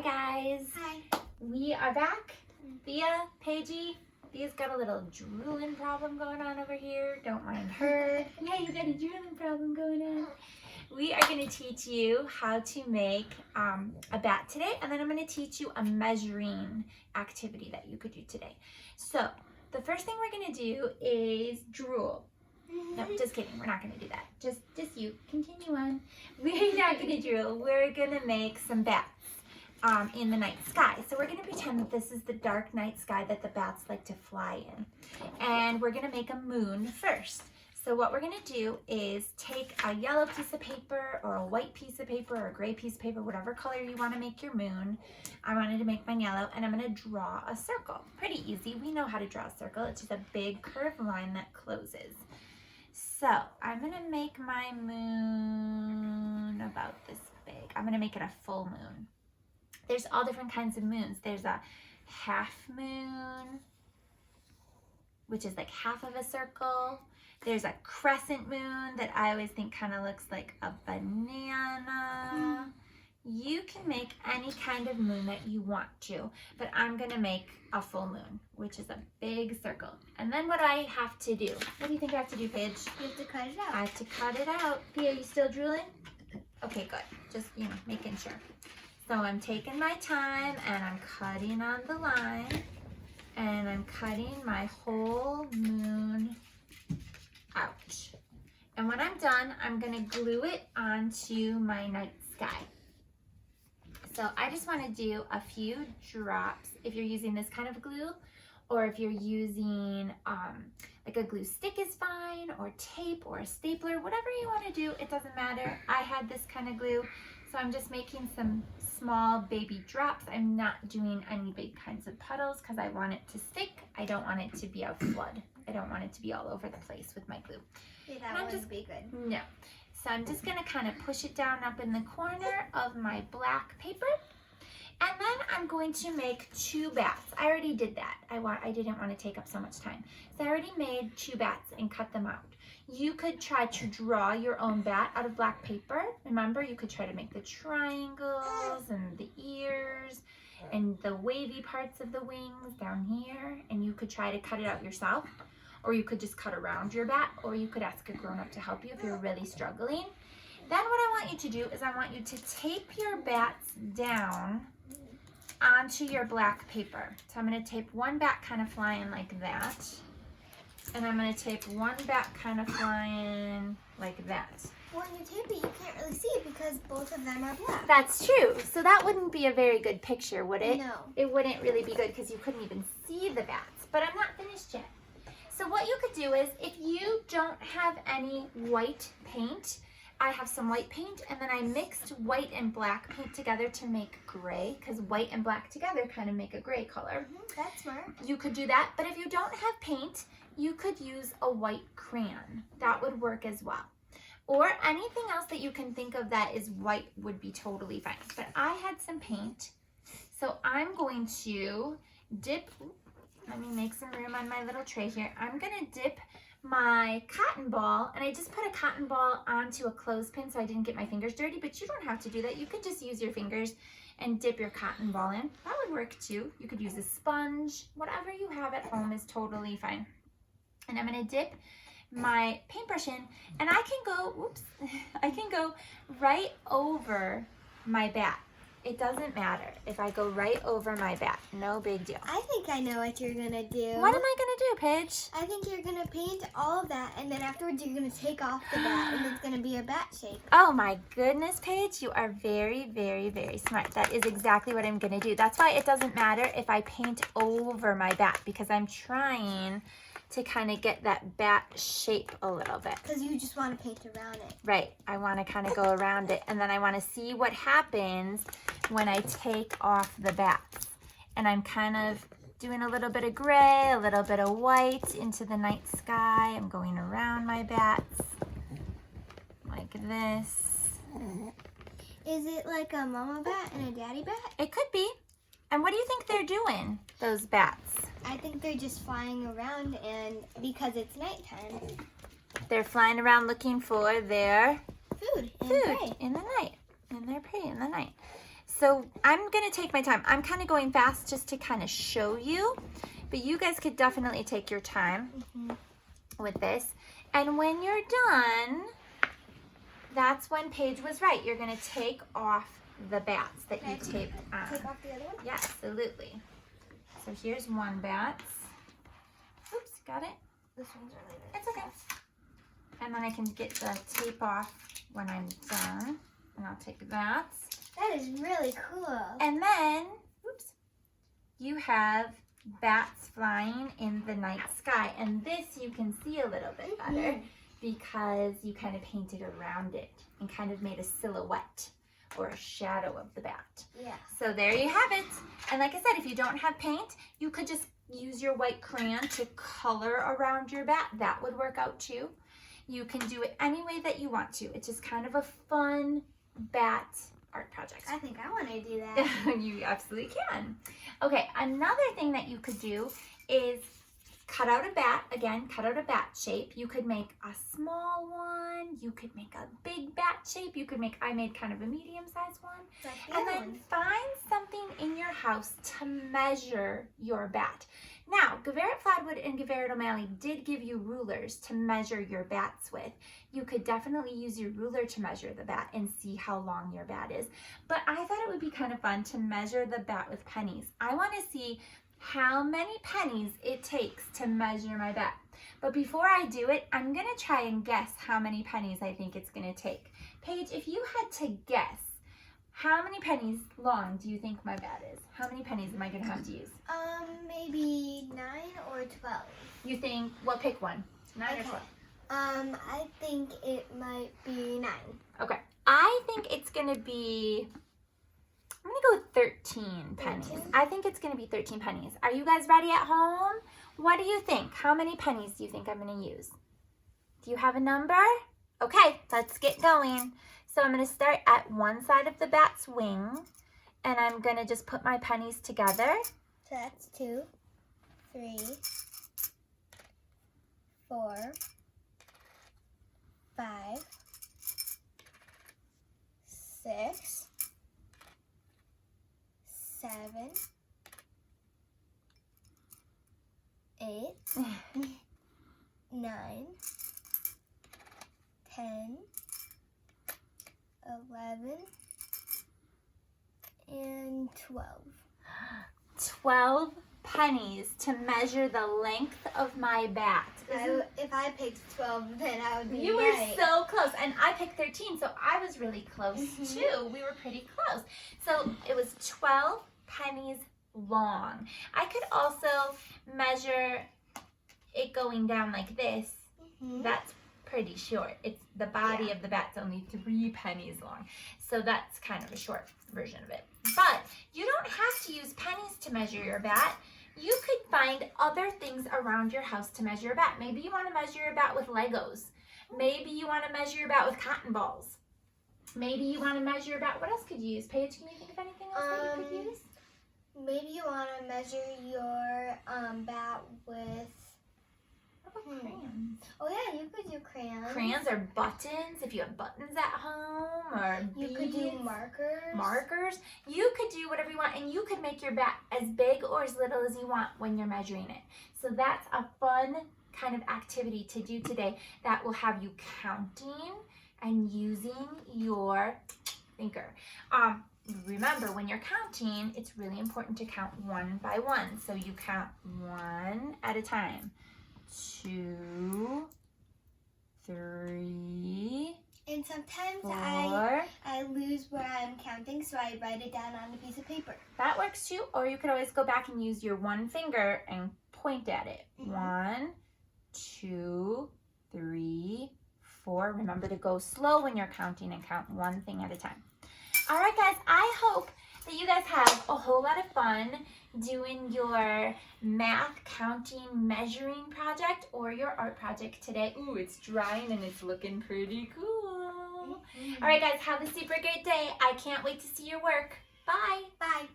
guys. Hi. We are back. Thea, Paigey. Thea's got a little drooling problem going on over here. Don't mind her. Yeah, you got a drooling problem going on. We are going to teach you how to make a bat today, and then I'm going to teach you a measuring activity that you could do today. So the first thing we're going to do is drool. No, just kidding. We're not going to do that. Just you. Continue on. We're not going to drool. We're going to make some bats in the night sky. So we're going to pretend that this is the dark night sky that the bats like to fly in. And we're going to make a moon first. So what we're going to do is take a yellow piece of paper or a white piece of paper or a gray piece of paper, whatever color you want to make your moon. I wanted to make mine yellow, and I'm going to draw a circle. Pretty easy. We know how to draw a circle. It's just a big curved line that closes. So I'm going to make my moon about this big. I'm going to make it a full moon. There's all different kinds of moons. There's a half moon, which is like half of a circle. There's a crescent moon that I always think kind of looks like a banana. You can make any kind of moon that you want to, but I'm going to make a full moon, which is a big circle. And then what I have to do, what do you think I have to do, Paige? You have to cut it out. I have to cut it out. Thea, are you still drooling? Okay, good. Just, making sure. So I'm taking my time and I'm cutting on the line, and I'm cutting my whole moon out. And when I'm done, I'm going to glue it onto my night sky. So I just want to do a few drops if you're using this kind of glue, or if you're using like a glue stick is fine, or tape or a stapler, whatever you want to do, it doesn't matter. I had this kind of glue, so I'm just making some small baby drops. I'm not doing any big kinds of puddles because I want it to stick. I don't want it to be a flood. I don't want it to be all over the place with my glue. Yeah, that wouldn't be good. No. So I'm just going to kind of push it down up in the corner of my black paper. And then I'm going to make two bats. I already did that. I didn't want to take up so much time. So I already made two bats and cut them out. You could try to draw your own bat out of black paper. Remember, you could try to make the triangles and the ears and the wavy parts of the wings down here. And you could try to cut it out yourself. Or you could just cut around your bat. Or you could ask a grown-up to help you if you're really struggling. Then what I want you to do is I want you to tape your bats down onto your black paper. So I'm going to tape one bat kind of flying like that. And I'm going to tape one bat kind of flying like that. When you tape it, you can't really see it because both of them are black. That's true. So that wouldn't be a very good picture, would it? No. It wouldn't really be good because you couldn't even see the bats. But I'm not finished yet. So what you could do is, if you don't have any white paint, I have some white paint, and then I mixed white and black paint together to make gray, because white and black together kind of make a gray color. That's smart. You could do that, but if you don't have paint, you could use a white crayon. That would work as well. Or anything else that you can think of that is white would be totally fine. But I had some paint, so I'm going to dip, let me make some room on my little tray here. I'm going to dip my cotton ball, and I just put a cotton ball onto a clothespin so I didn't get my fingers dirty, but you don't have to do that. You could just use your fingers and dip your cotton ball in. That would work too. You could use a sponge. Whatever you have at home is totally fine. And I'm going to dip my paintbrush in, and I can go right over my bat. It doesn't matter if I go right over my bat. No big deal. I think I know what you're going to do. What am I going to do, Paige? I think you're going to paint all of that, and then afterwards you're going to take off the bat, and it's going to be a bat shape. Oh my goodness, Paige. You are very, very, very smart. That is exactly what I'm going to do. That's why it doesn't matter if I paint over my bat, because I'm trying to kind of get that bat shape a little bit. Because you just want to paint around it. Right. I want to kind of go around it, and then I want to see what happens when I take off the bats. And I'm kind of doing a little bit of gray, a little bit of white into the night sky. I'm going around my bats like this. Is it like a mama bat and a daddy bat? It could be. And what do you think they're doing, those bats? I think they're just flying around, and because it's nighttime. They're flying around looking for their Food in the night. And they're prey in the night. So I'm gonna take my time. I'm kind of going fast just to kind of show you, but you guys could definitely take your time with this. And when you're done, that's when Paige was right. You're gonna take off the bats that you taped on. Take off the other one? Yeah, absolutely. So here's one bat. Oops, got it? This one's really nice. It's okay. And then I can get the tape off when I'm done. And I'll take that. That is really cool. And then, oops, you have bats flying in the night sky. And this you can see a little bit better because you kind of painted around it and kind of made a silhouette or a shadow of the bat. Yeah. So there you have it. And like I said, if you don't have paint, you could just use your white crayon to color around your bat. That would work out too. You can do it any way that you want to. It's just kind of a fun bat art project. I think I want to do that. You absolutely can. Okay, another thing that you could do is cut out a bat. Again, cut out a bat shape. You could make a small one. You could make a big bat shape. You could make, I made kind of a medium-sized one. And then find something in your house to measure your bat. Now, Geveret Fladwood and Geveret O'Malley did give you rulers to measure your bats with. You could definitely use your ruler to measure the bat and see how long your bat is. But I thought it would be kind of fun to measure the bat with pennies. I want to see how many pennies it takes to measure my bat. But before I do it, I'm going to try and guess how many pennies I think it's going to take. Paige, if you had to guess, how many pennies long do you think my bat is? How many pennies am I going to have to use? Maybe 9 or 12. You think, well, pick one. 9 or 12? I think it might be 9. Okay. I think it's going to be, I'm going to go with 13 pennies. 13? I think it's going to be 13 pennies. Are you guys ready at home? What do you think? How many pennies do you think I'm going to use? Do you have a number? Okay, let's get going. So I'm going to start at one side of the bat's wing, and I'm going to just put my pennies together. So that's 2, 3, 4, 5, 6, 7, 8, 9, 10, 11, and 12. 12 pennies to measure the length of my bat. If I picked 12, then I would be You were right. so close, and I picked 13, so I was really close too. We were pretty close. So it was 12 pennies long. I could also measure it going down like this. That's pretty short. It's the body of the bat's only 3 pennies long, so that's kind of a short version of it. But you don't have to use pennies to measure your bat. You could find other things around your house to measure your bat. Maybe you want to measure your bat with Legos. Maybe you want to measure your bat with cotton balls. Maybe you want to measure your bat. What else could you use? Paige, can you think of anything else that you could use? Maybe you want to measure your bat with... What about crayons? Oh yeah, you could do crayons. Crayons or buttons, if you have buttons at home, or You beads. could do markers. Markers. You could do whatever you want, and you could make your bat as big or as little as you want when you're measuring it. So that's a fun kind of activity to do today that will have you counting and using your thinker. Remember, when you're counting, it's really important to count one by one. So you count one at a time. 2, 3, And sometimes 4. I lose where I'm counting, so I write it down on a piece of paper. That works too. Or you could always go back and use your one finger and point at it. 1, 2, 3, 4. Remember to go slow when you're counting and count one thing at a time. All right, guys, I hope that you guys have a whole lot of fun doing your math, counting, measuring project or your art project today. Ooh, it's drying and it's looking pretty cool. All right, guys, have a super great day. I can't wait to see your work. Bye. Bye.